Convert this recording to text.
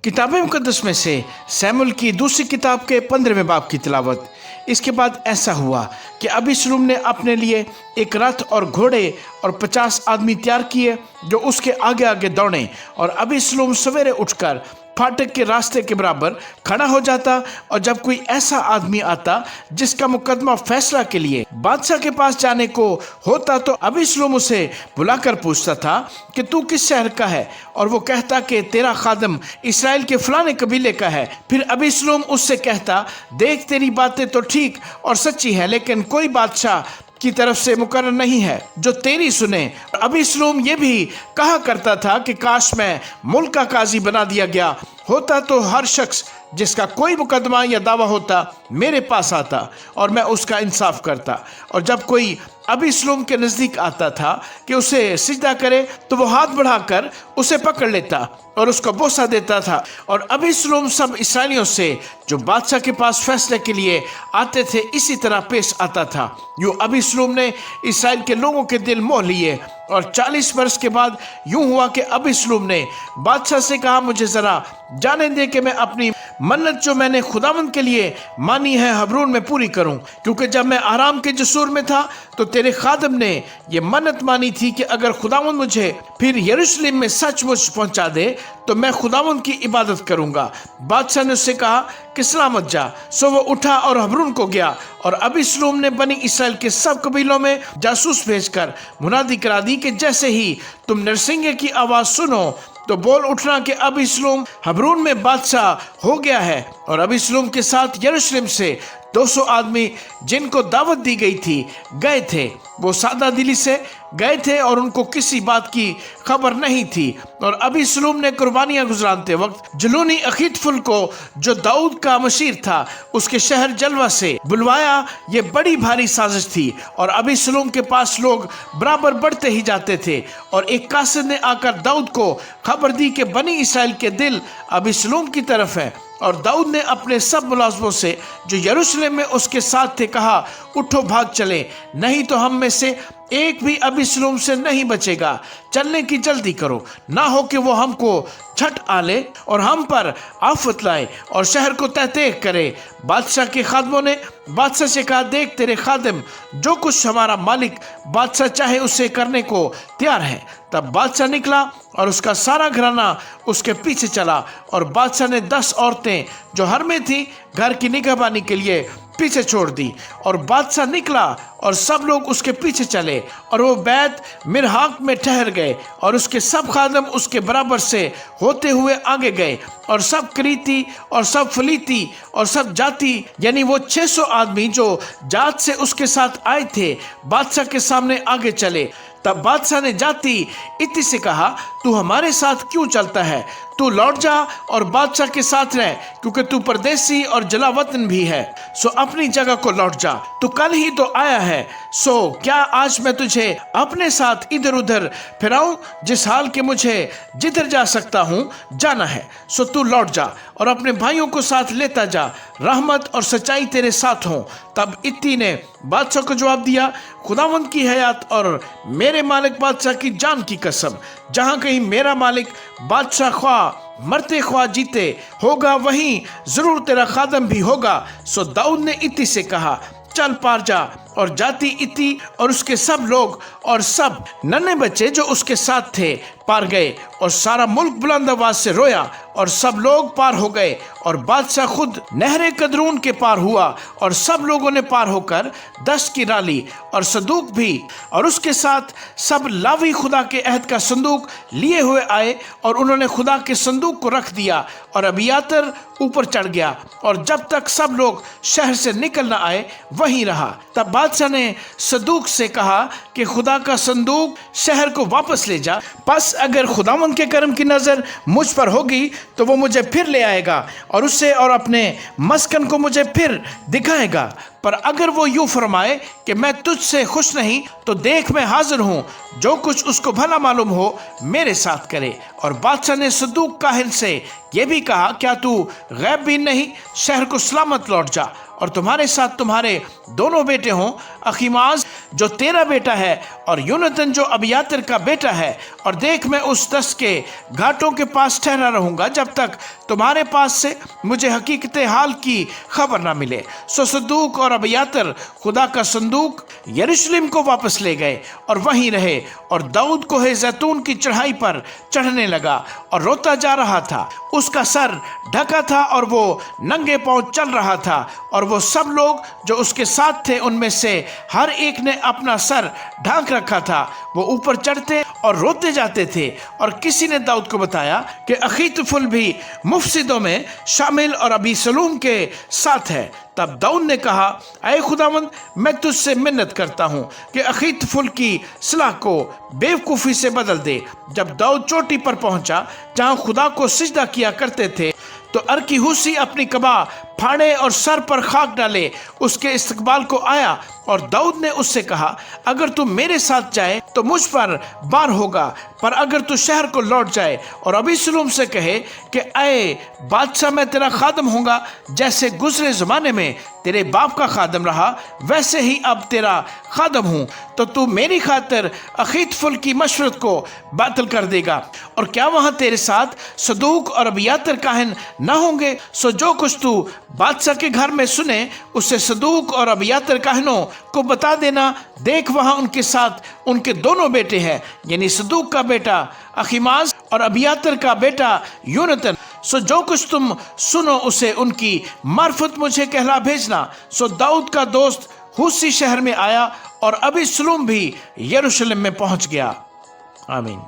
किताब मुकद्दस में से सैमुअल की दूसरी किताब के 15वें बाब की तिलावत। इसके बाद ऐसा हुआ कि अबीशलोम ने अपने लिए एक रथ और घोड़े और 50 आदमी तैयार किए जो उसके आगे आगे दौड़े, और अबीशलोम सवेरे उठकर फाटक के रास्ते के बराबर खड़ा हो जाता, और जब कोई ऐसा आदमी आता जिसका मुकदमा फैसला के लिए बादशाह के पास जाने को होता तो अबीशलोम उसे बुलाकर पूछता था कि तू किस शहर का है, और वो कहता कि तेरा खादम इस्राएल के फलाने कबीले का है। फिर अबीशलोम उससे कहता, देख तेरी बातें तो ठीक और सच्ची है, लेकिन कोई बादशाह की तरफ से मुकर्रर नहीं है जो तेरी सुने। अबीशलोम ये भी कहा करता था कि काश मैं मुल्क का काजी बना दिया गया होता तो हर शख्स जिसका कोई मुकदमा या दावा होता मेरे पास आता और मैं उसका इंसाफ करता। और जब कोई अबीशलोम के नज़दीक आता था कि उसे सिजदा करे तो वो हाथ बढ़ाकर उसे पकड़ लेता और उसको बोसा देता था। और अबीशलोम सब इसराइलियों से जो बादशाह के पास फैसले के लिए आते थे इसी तरह पेश आता था। यूँ अबीशलोम ने इसराइल के लोगों के दिल मोह लिए। और 40 वर्ष के बाद यूं हुआ कि अबीशलोम ने बादशाह से कहा, मुझे जरा जाने दे कि मैं अपनी मन्नत जो मैंने खुदावंद के लिए मानी है हबरून में पूरी करूं, क्योंकि जब मैं आराम के जसूर में था तो तेरे खादम ने ये मन्नत मानी थी कि अगर खुदावंद मुझे फिर यरूशलेम में सचमुच पहुंचा दे तो मैं खुदावंद की इबादत करूंगा। बादशाह ने उससे कहा कि सलामत जा। सो वो उठा और हबरून को गया। और अबीशलोम ने बनी इसराइल के सब कबीलों में जासूस भेजकर मुनादी करा दी कि जैसे ही तुम नरसिंगे की आवाज सुनो तो बोल उठना कि अबीशलोम हबरून में बादशाह हो गया है। और अबीशलोम के साथ यरूशलेम से 200 आदमी जिनको दावत दी गई थी गए थे। वो सादा दिली से गए थे और उनको किसी बात की खबर नहीं थी। और अबीशलोम ने कुर्बानियां गुजराते वक्त जलूनी अखीतफुल को जो दाऊद का मशीर था उसके शहर जलवा से बुलवाया। ये बड़ी भारी साजिश थी और अबीशलोम के पास लोग बराबर बढ़ते ही जाते थे। और एक कासिद ने आकर दाऊद को खबर दी कि बनी इसराइल के दिल अबीशलोम की तरफ है। और दाऊद ने अपने सब मुलाजमों से जो यरूशलेम में उसके साथ थे कहा, उठो भाग चले, नहीं तो हम में से एक भी अबीशलोम से नहीं बचेगा। चलने की जल्दी करो, ना हो कि वो हमको छट आले और हम पर आफत लाए और शहर को तहतीक करे। बादशाह के खादमों ने बादशाह से कहा, देख तेरे खादिम जो कुछ हमारा मालिक बादशाह चाहे उसे करने को तैयार है। तब बादशाह निकला और उसका सारा घराना उसके पीछे चला। और बादशाह ने 10 औरतें जो हर में थी घर की निगहबानी के लिए पीछे छोड़ दी। और बादशाह निकला और सब लोग उसके पीछे चले और वो बैत मिरहाक में ठहर गए। और उसके सब खादम उसके बराबर से होते हुए आगे गए। और सब करीती और सब फलीती और सब जाति यानी वो 600 आदमी जो जात से उसके साथ आए थे बादशाह के सामने आगे चले। तब बादशाह ने जाति इति से कहा, तू हमारे साथ क्यों चलता है? तू लौट जा और बादशाह के साथ रह, क्योंकि तू परदेसी और जलावतन भी है। सो अपनी जगह को लौट जा, तू कल ही तो आया है। सो क्या आज मैं तुझे अपने साथ इधर उधर फिराऊं? जिस हाल के मुझे जिधर जा सकता हूं जाना है, सो तू लौट जा और अपने भाइयों को साथ लेता जा। रहमत और सच्चाई तेरे साथ हों। तब इत्ती ने बादशाह को जवाब दिया, खुदावंद की हयात और मेरे मालिक बादशाह की जान की कसम, जहां कहीं मेरा मालिक बादशाह ख्वाह मरते ख्वाह जीते होगा वहीं जरूर तेरा खादम भी होगा। सो दाऊद ने इत्ती से कहा, चल पार जा। और जाति इत्ती और उसके सब लोग और सब नन्हे बच्चे जो उसके साथ थे पार गए। और सारा मुल्क बुलंद आवाज से रोया और सब लोग पार हो गए। और बादशाह खुद नहरे कदरून के पार हुआ और सब लोगों ने पार होकर दश्त की डाली और संदूक भी। और उसके साथ सब लावी खुदा के अहद का संदूक लिए हुए आए और उन्होंने खुदा के संदूक को रख दिया। और अबियातर ऊपर चढ़ गया और जब तक सब लोग शहर से निकल न आए वहीं रहा। तब बादशाह ने सदूक से कहा कि खुदा का संदूक शहर को वापस ले जा। बस अगर खुदावंद के करम की नज़र मुझ पर होगी तो वो मुझे फिर ले आएगा और उससे और अपने मस्कन को मुझे फिर दिखाएगा। पर अगर वो यूं फरमाए कि मैं तुझसे खुश नहीं तो देख मैं हाजिर हूँ, जो कुछ उसको भला मालूम हो मेरे साथ करे। और बादशाह ने सदूक काहिन से ये भी कहा, क्या तू गैब बीन नहीं? शहर को सलामत लौट जा और तुम्हारे साथ तुम्हारे दोनों बेटे हों, अखीमाज जो तेरा बेटा है और यूनतन जो अबियातर का बेटा है। और देख मैं उस दस के घाटों के पास ठहरा रहूंगा जब तक तुम्हारे पास से मुझे हकीकत हाल की खबर ना मिले। सो सदूक और अबियातर खुदा का संदूक यरूशलेम को वापस ले गए और वहीं रहे। और दाऊद को जैतून की चढ़ाई पर चढ़ने लगा और रोता जा रहा था। उसका सर ढका था और वो नंगे पांव चल रहा था। और वो सब लोग जो उसके साथ थे उनमें से हर एक ने अपना सर ढांक रखा था। वो ऊपर चढ़ते और रोते जाते थे। और किसी ने दाऊद को बताया कि अखीतोफेल भी मुफसिदों में शामिल और अबीसलूम के साथ है। तब दाऊद ने कहा, ऐ खुदावंद, मैं तुझसे मिन्नत करता हूँ कि अखीतोफेल की सलाह को बेवकूफ़ी से बदल दे। जब दाऊद चोटी पर पहुंचा जहाँ खुदा को सिजदा किया करते थे, तो अर्कीहूसी अपनी कबा फाड़े और सर पर खाक डाले उसके इस्तकबाल को आया। और दाऊद ने उससे कहा, अगर तू मेरे साथ जाए तो मुझ पर बार होगा, पर अगर तू शहर को लौट जाए और अबीसलूम से कहे कि ऐ बादशाह, मैं तेरा खादम होगा, जैसे गुजरे ज़माने में तेरे बाप का खादम रहा वैसे ही अब तेरा खादम हूँ, तो तू मेरी खातिर अखीतोफेल की मशवरत को बातिल कर देगा। और क्या वहाँ तेरे साथ सदूक और अबियातर काहिन न होंगे? सो जो कुछ तू बादशाह के घर में सुने उसे सदूक और अबियातर काहिनों को बता देना। देख वहाँ उनके साथ उनके दोनों बेटे हैं, यानी सदूक का बेटा अखीमाज और अबियातर का बेटा यूनतन। सो जो कुछ तुम सुनो उसे उनकी मार्फत मुझे कहला भेजना। सो दाऊद का दोस्त हूसी शहर में आया और अबीसलूम भी यरूशलेम में पहुंच गया। आमीन।